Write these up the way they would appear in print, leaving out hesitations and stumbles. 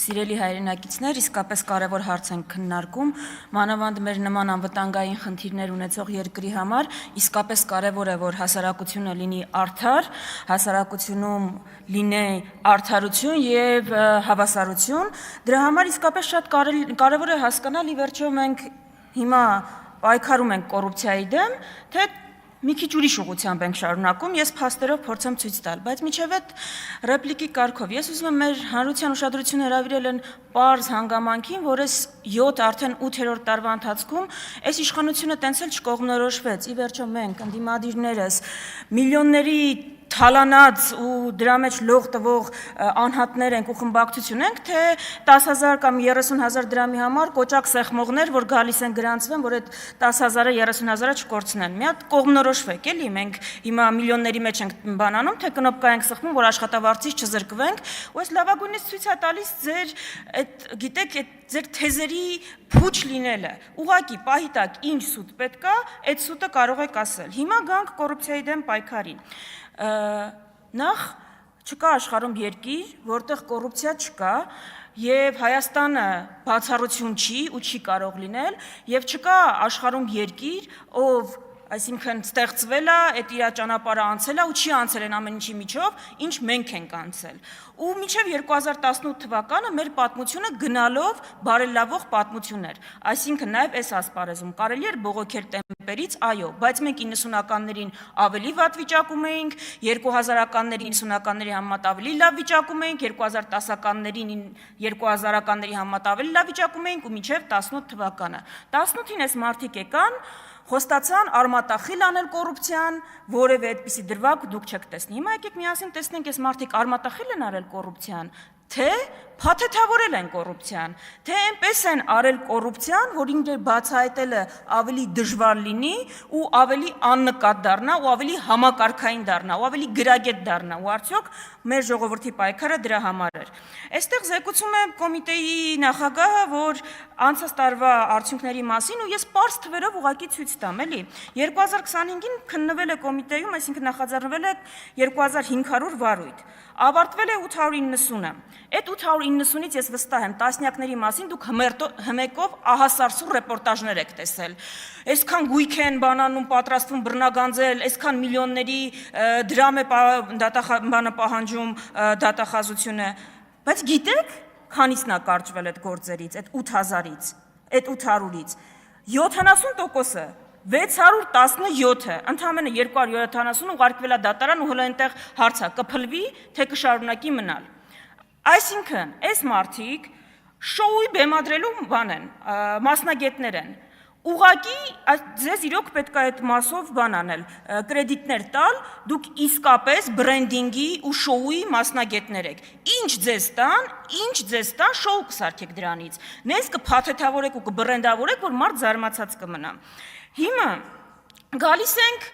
Սիրելի հայրենակիցներ, իսկապես կարևոր հարց են քննարկում, մանավանդ մեր նման անվտանգային խնդիրներ ունեցող երկրի համար, իսկապես կարևոր է, որ հասարակությունը լինի արդար, հասարակությունում լինի արդարություն եւ հավասարություն, դրա համար իսկապես շատ կարևոր է հասկանալ, ի վերջո մենք հիմա պայքարում ենք կոռուպցիայի դեմ, թե մի քիչ ուրիշ ուղղությամբ ենք շարունակում, ես փաստերով փորձեմ ցույց տալ, բայց միջև այդ ռեպլիկի կարգով ես ուզում եմ մեր հանրության ուշադրությունը հրավիրել են պարզ հանգամանքին, որ այս 7 արդեն 8-րդ տարվա ընթացքում այս իշխանությունը տենց էլ չկողմնորոշվեց, ի վերջո մենք ընդդիմադիրներս միլիոնների թալանած ու դրա մեջ լող տվող անհատներ ենք ու խմբակցություն ենք, թե 10,000 կամ 30,000 դրամի համար կոճակ սեղմողներ, որ գալիս են գրանցվեն, որ այդ 10,000-ը 30,000-ը չկորցնեն։ Մի հատ կողմնորոշվեք, էլի, մենք հիմա միլիոնների մեջ ենք բանանում, թե կնոպկա ենք սեղմում, որ աշխատավարձից չզրկվենք, ու այս լավագույնից ցույց է տալիս ձեր այդ, գիտեք, այդ ձեր թեզերի փուչ լինելը։ Ուղղակի պահի տակ ինչ սուտ պետք է, այդ սուտը կարող եք ասել։ Հիմա գանք կոռուպցիայի դեմ պայքարին։ Նախ չկա աշխարհում երկիր, որտեղ կոռուպցիա չկա, եւ Հայաստանը բացառություն չի ու չի կարող լինել, եւ չկա աշխարհում երկիր, ով այսինքն ստեղծվել է, այդ իր ճանապարհը անցել է ու չի անցել են ամեն ինչի միջով, ինչ մենք ենք անցել։ Ու մինչև 2018 թվականը մեր պատմությունը գնալով բարելավող պատմություն էր։ Այսինքն նաև այս ասպարեզում կարելի էր բողոքել տեմպերից, այո, բայց մենք 90-ականներին ավելի վատ վիճակում էինք, 2000-ականների 90-ականների համեմատ ավելի լավ վիճակում էինք, 2010-ականներին 2000-ականների համեմատ ավելի լավ վիճակում էինք ու մինչև 18 թվականը։ 18-ին այս մարդիկ եկան, խոստացան արմատախիլ անել կոռուպցիան, որևէ այդպիսի դրվագ դուք չեք տեսնի։ Հիմա եկեք միասին տեսնենք, այս մարդիկ արմատախիլ են արել կոռուպցիան, թե փաթեթավորել են կոռուպցիան, թե այնպես են արել կոռուպցիան, որ ինքը բացահայտելը ավելի դժվար լինի ու ավելի աննկատ դառնա ու ավելի համակարգային դառնա ու ավելի գրագետ դառնա ու արդյոք մեր ժողովրդի պայքարը դրա համար էր։ Այստեղ զեկուցում է կոմիտեի նախագահը, որ անցած տարվա արդյունքների մասին ու ես պարզ թվերով ուղղակի ցույց տամ, էլի 2025-ին քննվել է կոմիտեում, այսինքն նախաձեռնվել է 2500 վարույթ, ավարտվել է 890-ը։ Այդ 890-ից ես վստահ եմ, տասնյակների մասին դուք հմեկով ահասարսուռ ռեպորտաժներ եք տեսել։ Այսքան գույք են բանանում պատրաստվում բռնագանձել, այսքան միլիոնների դրամ է բանը պահանջում դատախազությունը, բայց գիտեք, քանիսն է կարճվել այդ գործերից, այդ 8000-ից, այդ 800-ից, 70%-ը 617-ը, ընդամենը 270 ուղարկվել է դատարան ու հələ այնտեղ հարց է կփլվի, թե կշարունակի մնալ։ Այսինքն, այս մարդիկ շոուի բեմադրելու բան են, մասնագետներ են։ Ուղղակի ձեզ իրոք պետք է այդ մասով բան անել, կրեդիտներ տալ, դուք իսկապես բրենդինգի ու շոուի մասնագետներ եք։ Ինչ ձեզ տան, շոու կսարքեք դրանից։ Նենց կփաթեթավորեք ու կբրենդավորեք, որ մարդ զարմացած կմնա։ Հիմա գալիս ենք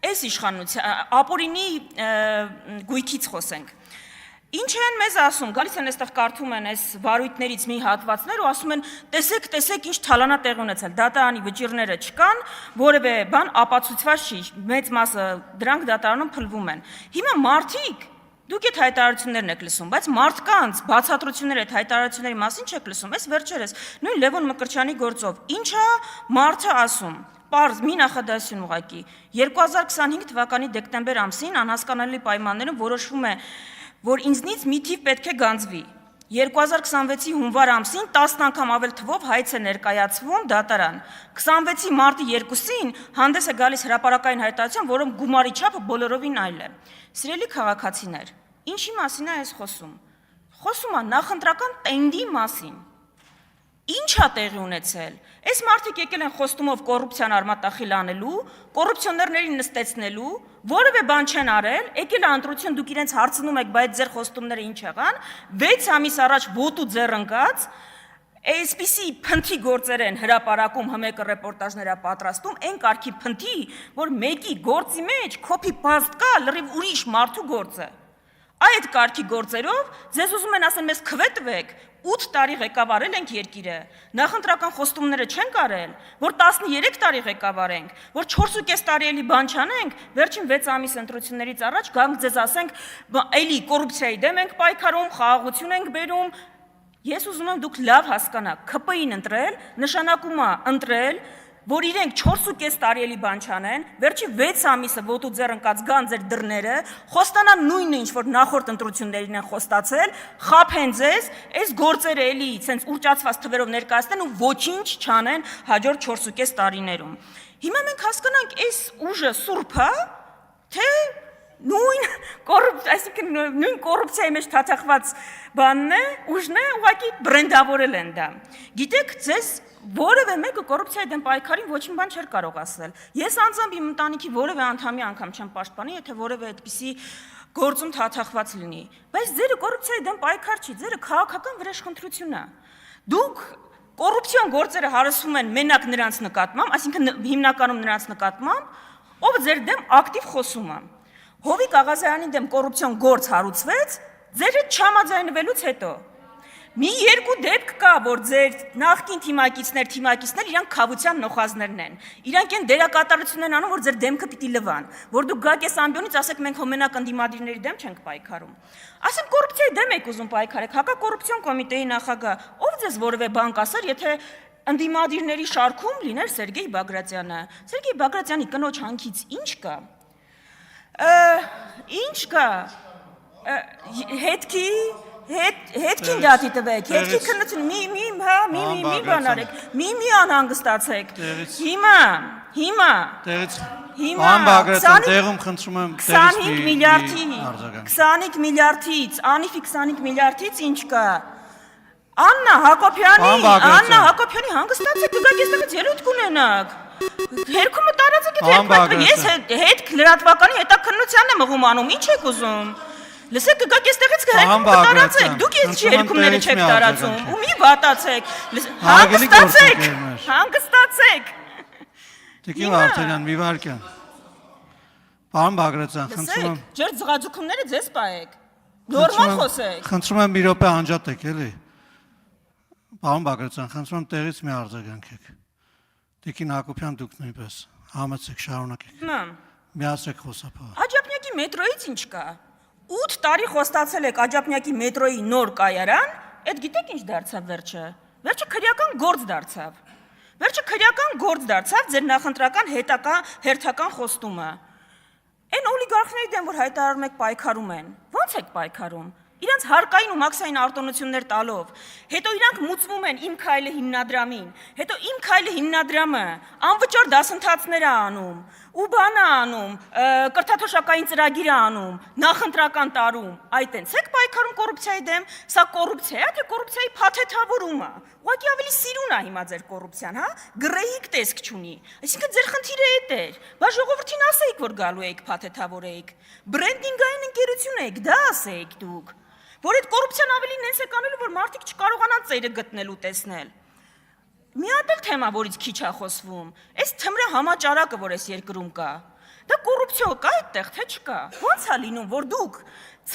այս իշխանության, ապօրինի գույքից խոսենք։ Ինչ են մեզ ասում, գալիս են այստեղ կարդում են այս վարույթներից մի հատվածներ ու ասում են տեսեք ինչ թալանա տեղ ունեցել, դատարանի վճիռները չկան, որևէ բան ապացուցված չի, մեծ մասը դրանք դատարանում փլվում են։ Հիմա մարդիկ, դուք այդ հայտարարություններն եք լսում, բայց մարդկանց բացատրությունները այդ հայտարարությունների մասին չեք լսում, այս վերջերս նույն Լևոն Մկրտչյանի գործով, ինչ է մարդը ասում։ Պարզ մի նախադասություն ուղղակի 2025 թվականի դեկտեմբեր ամսին անհասկանալի պայմաններում որոշվում է, որ ինձնից մի թիվ պետք է գանձվի։ 2026-ի հունվար ամսին 10 անգամ ավել թվով հայց է ներկայացվում դատարան։ 26-ի մարտի 2-ին հանդես է գալիս հրապարակային հայտարարություն, որում գումարի չափը բոլորովին այլ է։ Սիրելի քաղաքացիներ, ինչի մասին է այս խոսում։ Խոսում է նախընտրական տենդի մասին։ Ինչ է տեղի ունեցել։ Այս մարդիկ եկել են խոստումով կոռուպցիան արմատախիլ անելու, կոռուպցիոներներին նստեցնելու, որևէ բան չեն արել, եկել է ընտրություն, դուք իրենց հարցնում եք, բայց ձեր խոստումները ինչ եղան, 6 ամիս առաջ ոտու ձեռ ընկած, այսպիսի փնթի գործեր են հրապարակում, հմեկը ռեպորտաժներ է պատրաստում, այն կարգի փնթի, որ մեկի գործի մեջ copy paste կա, լրիվ ուրիշ մարդու գործը։ Այդ կարգի գործերով ձեզ ուզում են ասել, մեզ քվետվեք, 8 տարի ղեկավարել ենք երկիրը, նախընտրական խոստումները չենք արել, որ 13 տարի ղեկավարենք, որ 4.5 տարի էլի բան չանենք, վերջին 6 ամիս ընտրություններից առաջ գանք ձեզ ասենք, էլի կոռուպցիայի դեմ ենք պայքարում, խաղաղություն ենք բերում, Ես ուզում եմ դուք լավ հասկանաք, ՔՊԻ-ն ընտրել, նշանակում է ընտրել, որ իրենք 4.5 տարի էլի բան չանեն, վերջի 6 ամիսը ոտու ձեռ ընկած գան ձեր դռները, խոստանան նույնը, ինչ որ նախորդ ընտրություններին են խոստացել, խաբեն ձեզ, այս գործերը էլի ցենց ուռճացված թվերով ներկայացնեն ու ոչինչ չանեն հաջորդ 4.5 տարիներում։ Հիմա մենք հասկանանք, այս ուժը սուրբ է, թե նույն կոռուպցիայի մեջ թաթախված բանն է, ուժն է, ուղղակի բրենդավորել են դա։ Գիտեք, ձեզ որևէ մեկը կոռուպցիայի դեմ պայքարին ոչ մի բան չէր կարող ասել։ Ես անձամբ իմ ընտանիքի որևէ անդամի անգամ չեմ պաշտպանի, եթե որևէ այդպիսի գործում թաթախված լինի։ Բայց ձերը կոռուպցիայի դեմ պայքար չի, ձերը քաղաքական վրեժխնդրություն է։ Դուք կոռուպցիոն գործերը հարսում են մենակ նրանց նկատմամբ, այսինքն հիմնականում նրանց նկատմամբ, ով ձեր դեմ ակտիվ խոսում է։ Հովիկ Աղազարյանի դեմ կոռուպցիոն գործ հարուցվեց, ձեր հետ չհամաձայնվելուց հետո։ Մի երկու դեպք կա, որ ձեր նախկին թիմակիցներ իրանք խավության նոխազներն են։ Իրանք են դերակատարություն են անում, որ ձեր դեմքը պիտի լվան, որ դուք գաք այս ամբիոնից ասեք մենք հոմենակ ընդդիմադիրների դեմ չենք պայքարում։ Ասեմ կոռուպցիայի դեմ եք ուզում պայքարեք, հակակոռուպցիոն կոմիտեի նախագահ, ով ձեզ որևէ բան կասեր, եթե ընդդիմադիրների շարքում լիներ Սերգեյ Բագրատյանը։ Սերգեյ Բագրատյանի կնոջ հանքից ինչ կա։ Ինչ կա։ Հետքին դատի տվեք, հետքի քննություն, մի բան արեք, մի անհանգստացեք, հիմա, Պարոն Բագրատյան, տեղում խնդրում եմ 25 միլիարդից, անիվի 25 միլիարդից ինչ կա, Աննա Հակոբյանի հանգստացեք, դուք այստեղից ելույթ կունենաք, հերքումը տարածեք, ես հետ լրատվականի հետաքննությանն եմ ըղում անում, ինչ եք ուզում, լսեք կգաք եստեղից կհերքումը տարածեք, դուք ես երգումները չեք տարածում, ու մի վատացեք, հանգստացեք, Տիկին Վարդանյան, մի վարկյան, Պարոն Բագրատյան, խնդրում եմ, ջեր ձղաձգումները ձեզ պայեք, նորմալ խոսեք, խնդրում եմ մի րոպե անջատեք, էլի, Պարոն Բագրատյան, խնդրում եմ տեղից մի արձագանքեք, Տիկին Հակոբյան դուք նույնպես, համեցեք, շարունակեք, միացեք խոսափողը, Աջափնյակի մետրոից ինչ կա, 8 տարի խոստացել եք Աջափնյակի մետրոյի նոր կայարան, այդ գիտեք ինչ դարձավ վերջը քրեական գործ դարձավ ձեր նախընտրական հերթական խոստումը, այն օլիգարխների դեմ, որ հայտարարում եք պայքարում են, ո՞նց եք պայքարում, իրանց հարկային ու մաքսային արտոնություններ տալով, հետո իրանք մուծվում են իմ քայլը հիմնադրամին, հետո իմ քայլը հիմնադրամը անվճար դասընթացներ է անում, ու բան է անում, կրթաթոշակային ծրագիր է անում, նախընտրական տարում, այդ եք պայքարում կոռուպցիայի դեմ, սա կոռուպցիա է, թե կոռուպցիայի փաթեթավորում է, ուղղակի ավելի սիրուն է հիմա ձեր կոռուպցիան, հա, գրեհիկ տեսք չունի, այսինքն ձեր խնդիրը էդ էր, բա ժողովրդին ասեիք, որ գալու եք փաթեթավորեիք, բրենդինգային ընկերություն եք, դա ասեիք դուք, որ այդ կոռուպցիան ավելի նենց է կանելու, որ մարդիկ չկարողանան ծերը գտնել ու տեսնել։ Մի հատ էլ թեմա, որից քիչ է խոսվում, այս թմրը համաճարակը, որ այս երկրում կա, դա կոռուպցիա կա այդտեղ, թե չկա։ Ո՞նց է լինում, որ դուք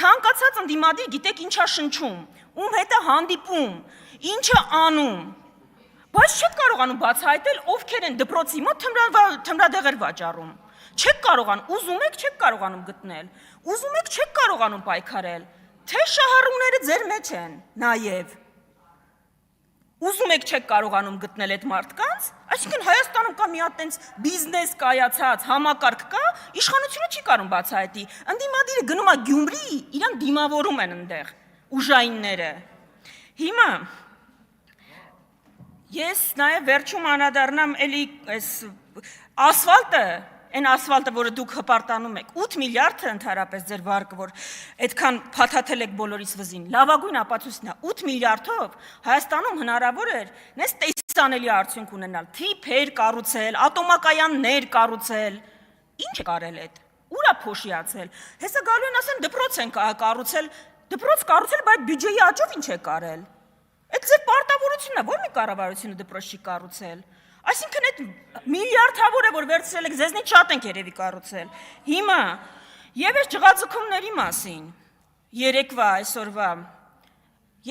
ցանկացած ընդդիմադիր գիտեք ինչա շնչում, ում հետ է հանդիպում, ինչը անում, բայց չեք կարողանում բացահայտել ովքեր են դպրոցի մոտ թմրադեղեր վաճառում։ Չեք կարողանում, ուզում եք, չեք կարողանում գտնել, ուզում եք, չեք կարողանում պայքարել, թե շահառուները ձեր մեջ են նաև։ Ուզում եք չեք կարողանում գտնել այդ մարդկանց, այսինքն Հայաստանում կա մի հատ տենց բիզնես կայացած համակարգ կա, իշխանությունը չի կարող բացահայտի, ընդդիմադիրը գնում է Գյումրի, իրանք դիմավորում են այնտեղ, ուժայինները։ Հիմա ես նաև վերջում անդրադառնամ էլի այս ասֆալտը, այն ասֆալտը, որը դուք հպարտանում եք, 8 միլիարդը ընդհանրապես ձեր վարկը, որ այդքան փաթաթել եք բոլորիս վզին, լավագույն ապացույցն է, 8 միլիարդով Հայաստանում հնարավոր էր նես տեսանելի արդյունք ունենալ, թիփեր կառուցել, ատոմակայաններ կառուցել, ինչ է կարել այդ, ուր է փոշիացել, հեսա գալու են ասեն դպրոց են կառուցել, բայց բյուջեի աճով ինչ է կարել, այդ ձեր պարտավորությունն է, որ մի կառավարությունը դպրոց չի կառուցել, այսինքն այդ միլիարդավոր է, որ վերցրել եք, ձեզնից շատ ենք երևի կառուցել, հիմա, և այս ջղաձգումների մասին, երեկվա, այսօրվա,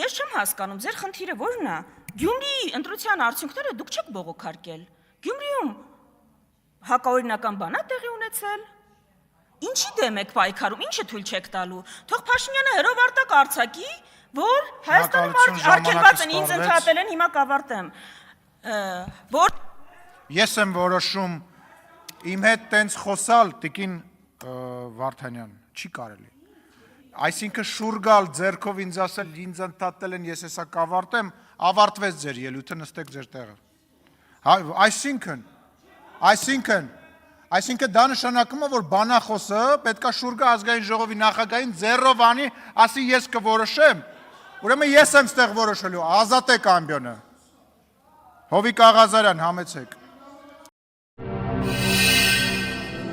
ես չեմ հասկանում, ձեր խնդիրը որն է, Գյումրիի ընտրության արդյունքները դուք չեք բողոքարկել, Գյումրիում հակաօրինական բան է տեղի ունեցել, ինչի դեմ եք պայքարում, ինչը թույլ չեք տալու, թող Փաշինյանը հրովարտակ արձակի, Որ Հայաստանում արգելված են, ինձ ընդհատել են, հիմա կավարտեմ։ Որ Ես եմ որոշում իմ հետ տենց խոսալ, տիկին Վարդանյան, չի կարելի։ Այսինքն շուռ գալ ձեռքով ինձ ասել, ինձ ընդհատել են, ես հեսա կավարտեմ, ավարտվեց ձեր ելույթը, նստեք ձեր տեղը։ Այսինքն դա նշանակում է, որ բանախոսը պետքա շուռ գա ազգային ժողովի նախագահին ձեռով անի, ասի ես կորոշեմ։ Ուրեմն ես եմ ստեղ որոշելու, ազատեք ամբյոնը։ Հովիկ Աղազարյան, համեցեք։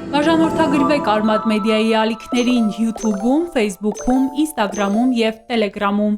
Բաժանորդագրվեք Արմադ մեդիայի ալիքներին YouTube-ում, Facebook-ում, Instagram-ում և Telegram-ում։